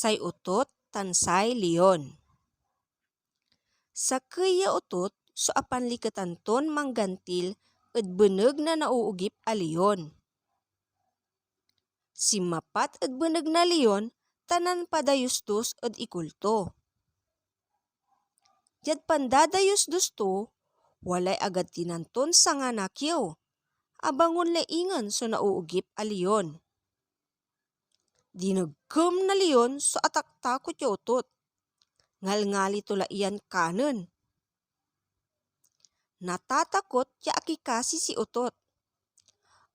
Say utot tansay leon. Sa kaya utot so apan likatanton manggantil ed beneg na nauugip a leon. Si mapat ed beneg na leon tanan padayusdos ed ikulto. Jad pandadayusdos to, walay agad tinanton sa nga nakyaw, abangon laingan so nauugip a leon. Dinagkem na leon so ataktakot ya utot. Ngalngali tula iyan kanen. Natatakot ya akikasi si utot.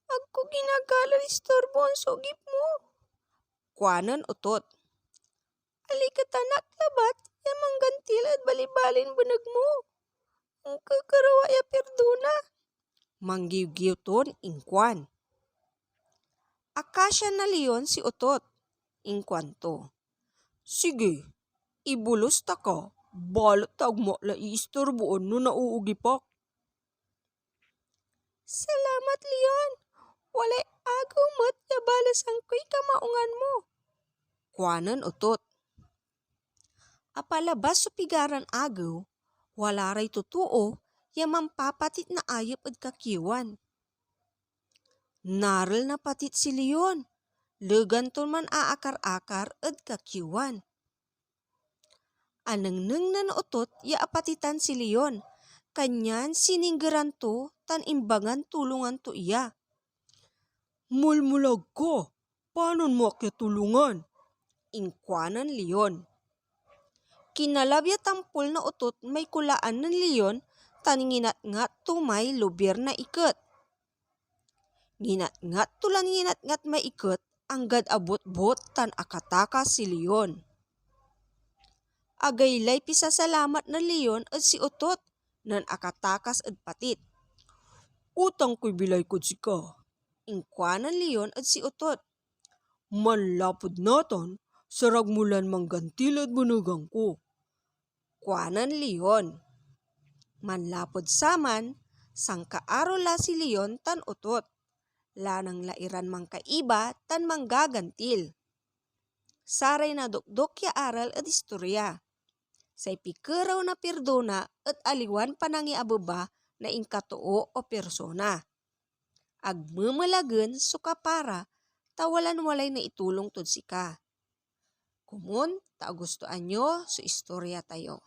Agko ginagalan istorbo ang sugip mo. Kuanan utot. Alikatanak labat ya manggantil at balibalin bunag mo. Ang kakarawa ya perdona. Manggiw-giw ton ingkwan. Akasya na leon si utot. Ingkwan to. Sige, ibulos ta ka. Balat tagmo la iistorboon no nauugipak. Salamat, Leon. Walay agaw mo't yabalas ang kuy kamaungan mo. Kuanan utot. Apalabas so pigaran agaw, wala ray totoo, ya mampapatit na ayop at kakiwan. Naral na patit si Leon, leganton man aakar-akar at kakiwan. Anengneng na utot ya apatitan si Leon, kanyan sininggeran to tan imbangan tulungan to iya. Mulmulag ko, panon mo akya tulungan? Ingkwanan Leon. Kinalabya tampol na utot may kulaan ng Leon tan nginat-ngat tumay lubyer na iket. Nginat-ngat tulan nginat-ngat may iket, anggad abot-bot tan akataka si Leon. Agaylay pisasalamat na Leon at si utot nan akatakas at patit. Utang ko'y bilay kod si ka. Ingkwanan Leon at si utot. Manlapod natan, saragmulan manggantil at bunugang ko. Kuanan Leon. Manlapod saman, sangkaarula si Leon tan utot. Lanang lairan mangkaiba tan manggagantil. Saray na dokdok ya aral at istorya. Say pikeraw na perdona at aliwan panangi ababa na ingkatoo o persona. Agmamalagan so kapara, tawalan walay na itulong tod sika. Kumun, ta gustoan nyo so istorya tayo.